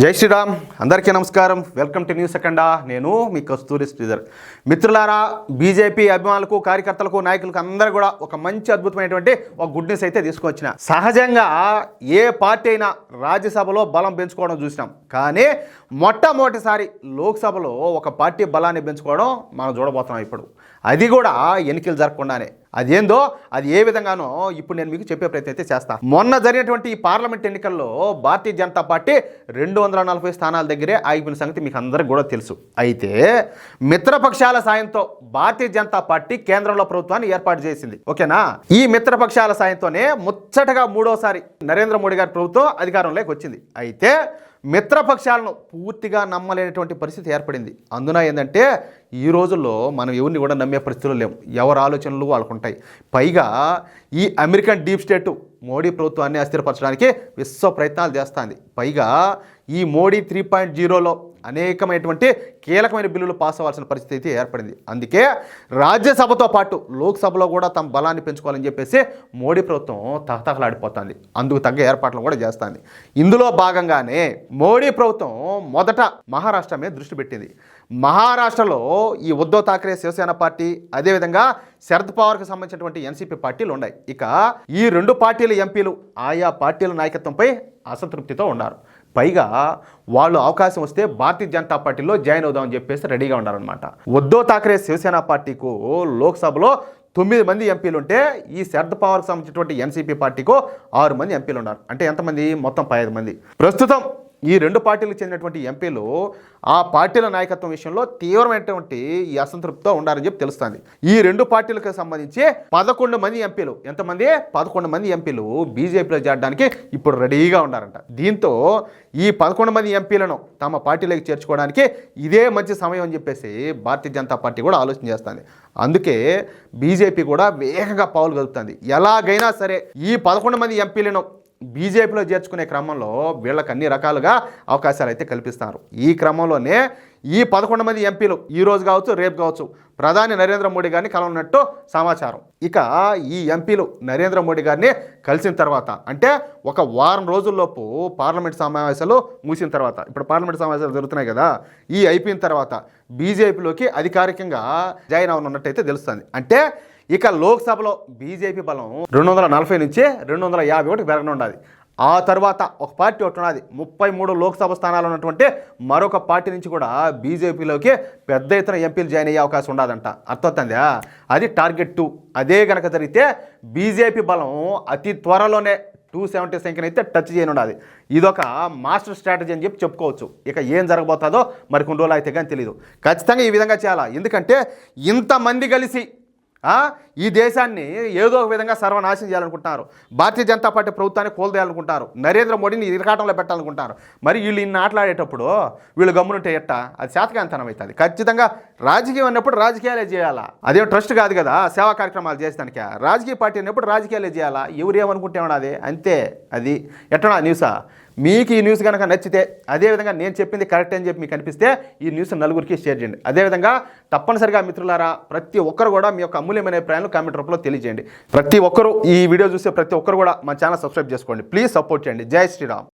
జై శ్రీరామ్. అందరికీ నమస్కారం. వెల్కమ్ టు న్యూస్ అఖండ. నేను మీ కస్తూరి శ్రీధర్. మిత్రులారా, బీజేపీ అభిమానులకు, కార్యకర్తలకు, నాయకులకు అందరూ కూడా ఒక మంచి అద్భుతమైనటువంటి ఒక గుడ్ న్యూస్ అయితే తీసుకొచ్చిన. సహజంగా ఏ పార్టీ అయినా రాజ్యసభలో బలం పెంచుకోవడం చూసినాం, కానీ మొట్టమొదటిసారి లోక్సభలో ఒక పార్టీ బలాన్ని పెంచుకోవడం మనం చూడబోతున్నాం ఇప్పుడు. అది కూడా ఎన్నికలు జరగకుండానే. అదేందో, అది ఏ విధంగానో ఇప్పుడు నేను మీకు చెప్పే ప్రయత్నం అయితే చేస్తాను. మొన్న జరిగినటువంటి ఈ పార్లమెంట్ ఎన్నికల్లో భారతీయ జనతా పార్టీ 240 స్థానాల దగ్గరే ఆగిపోయిన సంగతి మీకు అందరికీ కూడా తెలుసు. అయితే మిత్రపక్షాల సాయంతో భారతీయ జనతా పార్టీ కేంద్రంలో ప్రభుత్వాన్ని ఏర్పాటు చేసింది. ఓకేనా? ఈ మిత్రపక్షాల సాయంతోనే ముచ్చటగా మూడోసారి నరేంద్ర మోడీ గారి ప్రభుత్వం అధికారంలోకి వచ్చింది. అయితే మిత్రపక్షాలను పూర్తిగా నమ్మలేనటువంటి పరిస్థితి ఏర్పడింది. అందున ఏంటంటే ఈ రోజుల్లో మనం ఎవరిని కూడా నమ్మే పరిస్థితులు లేవు. ఎవరి ఆలోచనలు వాళ్ళకుంటాయి. పైగా ఈ అమెరికన్ డీప్ స్టేట్ మోడీ ప్రభుత్వాన్ని అస్థిరపరచడానికి విశ్వ ప్రయత్నాలు చేస్తుంది. పైగా ఈ మోడీ 3.0లో అనేకమైనటువంటి కీలకమైన బిల్లులు పాస్ అవ్వాల్సిన పరిస్థితి అయితే ఏర్పడింది. అందుకే రాజ్యసభతో పాటు లోక్సభలో కూడా తమ బలాన్ని పెంచుకోవాలని చెప్పేసి మోడీ ప్రభుత్వం తహతహలాడిపోతుంది. అందుకు తగ్గ ఏర్పాట్లు కూడా చేస్తుంది. ఇందులో భాగంగానే మోడీ ప్రభుత్వం మొదట మహారాష్ట్ర మీద దృష్టి పెట్టింది. మహారాష్ట్రలో ఈ ఉద్ధవ్ ఠాక్రే శివసేన పార్టీ, అదేవిధంగా శరద్ పవార్కి సంబంధించినటువంటి ఎన్సీపీ పార్టీలు ఉన్నాయి. ఇక ఈ రెండు పార్టీల ఎంపీలు ఆయా పార్టీల నాయకత్వంపై అసంతృప్తితో ఉన్నారు. పైగా వాళ్ళు అవకాశం వస్తే భారతీయ జనతా పార్టీలో జాయిన్ అవుదామని చెప్పేసి రెడీగా ఉన్నారనమాట. ఉద్ధవ్ ఠాక్రే శివసేన పార్టీకు లోక్సభలో 9 మంది ఎంపీలు ఉంటే, ఈ శరద్ పవార్కి సంబంధించినటువంటి ఎన్సీపీ పార్టీకు 6 మంది ఎంపీలు ఉన్నారు. అంటే ఎంతమంది? మొత్తం 15 మంది. ప్రస్తుతం ఈ రెండు పార్టీలకు చెందినటువంటి ఎంపీలు ఆ పార్టీల నాయకత్వం విషయంలో తీవ్రమైనటువంటి ఈ అసంతృప్తితో ఉండాలని చెప్పి తెలుస్తుంది. ఈ రెండు పార్టీలకు సంబంధించి 11 మంది ఎంపీలు, ఎంతమంది? 11 మంది ఎంపీలు బీజేపీలో చేరడానికి ఇప్పుడు రెడీగా ఉన్నారంట. దీంతో ఈ 11 మంది ఎంపీలను తమ పార్టీలోకి చేర్చుకోవడానికి ఇదే మంచి సమయం అని చెప్పేసి భారతీయ జనతా పార్టీ కూడా ఆలోచన చేస్తుంది. అందుకే బీజేపీ కూడా వేగంగా పావులు కలుపుతుంది. ఎలాగైనా సరే ఈ 11 మంది ఎంపీలను బీజేపీలో చేర్చుకునే క్రమంలో వీళ్ళకి అన్ని రకాలుగా అవకాశాలు అయితే కల్పిస్తున్నారు. ఈ క్రమంలోనే ఈ 11 మంది ఎంపీలు ఈ రోజు కావచ్చు, రేపు కావచ్చు, ప్రధాని నరేంద్ర మోడీ గారిని కలవనున్నట్టు సమాచారం. ఇక ఈ ఎంపీలు నరేంద్ర మోడీ గారిని కలిసిన తర్వాత, అంటే ఒక వారం రోజుల్లోపు పార్లమెంట్ సమావేశాలు ముగిసిన తర్వాత, ఇప్పుడు పార్లమెంట్ సమావేశాలు జరుగుతున్నాయి కదా, ఈ అయిపోయిన తర్వాత బీజేపీలోకి అధికారికంగా జాయిన్ అవనున్నట్టయితే తెలుస్తుంది. అంటే ఇక లోక్సభలో బీజేపీ బలం 240 నుంచి 251 పెరగనుండాలి. ఆ తర్వాత ఒక పార్టీ ఒకటి ఉన్నది, 33 లోక్సభ స్థానాలు ఉన్నటువంటి మరొక పార్టీ నుంచి కూడా బీజేపీలోకి పెద్ద ఎత్తున ఎంపీలు జాయిన్ అయ్యే అవకాశం ఉండదంట. అర్థమవుతుందా? అది టార్గెట్ 2. అదే కనుక జరిగితే బీజేపీ బలం అతి త్వరలోనే 270 సంఖ్యను అయితే టచ్ చేయనుండాలి. ఇదొక మాస్టర్ స్ట్రాటజీ అని చెప్పి చెప్పుకోవచ్చు. ఇక ఏం జరగబోతుందో మరి కొన్ని రోజులు అయితే కానీ తెలియదు. ఖచ్చితంగా ఈ విధంగా చేయాలా. ఎందుకంటే ఇంతమంది కలిసి ఈ దేశాన్ని ఏదో ఒక విధంగా సర్వనాశనం చేయాలనుకుంటున్నారు. భారతీయ జనతా పార్టీ ప్రభుత్వాన్ని కోల్దేయాలనుకుంటారు. నరేంద్ర మోడీని ఇరకాటంలో పెట్టాలనుకుంటారు. మరి వీళ్ళు ఇన్ని ఆటలాడేటప్పుడు వీళ్ళు గమ్మునుంటే ఎట్టా? అది శాతకాంతనం అవుతుంది. ఖచ్చితంగా రాజకీయం అన్నప్పుడు రాజకీయాలే చేయాలా. అదేం ట్రస్ట్ కాదు కదా సేవా కార్యక్రమాలు చేసేదానికి. రాజకీయ పార్టీ అన్నప్పుడు రాజకీయాలే చేయాలా. ఎవరు ఏమనుకుంటే ఉన్నది అంతే. అది ఎట్టనా న్యూసా? మీకు ఈ న్యూస్ కనుక నచ్చితే, అదేవిధంగా నేను చెప్పింది కరెక్ట్ అని చెప్పి మీకు అనిపిస్తే ఈ న్యూస్ నలుగురికి షేర్ చేయండి. అదేవిధంగా తప్పనిసరిగా మిత్రులారా, ప్రతి ఒక్కరు కూడా మీ యొక్క అమూల్యమైన అభిప్రాయాలను కామెంట్ రూపంలో తెలియజేయండి. ప్రతి ఒక్కరు ఈ వీడియో చూసే ప్రతి ఒక్కరు కూడా మన ఛానల్ సబ్స్క్రైబ్ చేసుకోండి. ప్లీజ్ సపోర్ట్ చేయండి. జై శ్రీరామ్.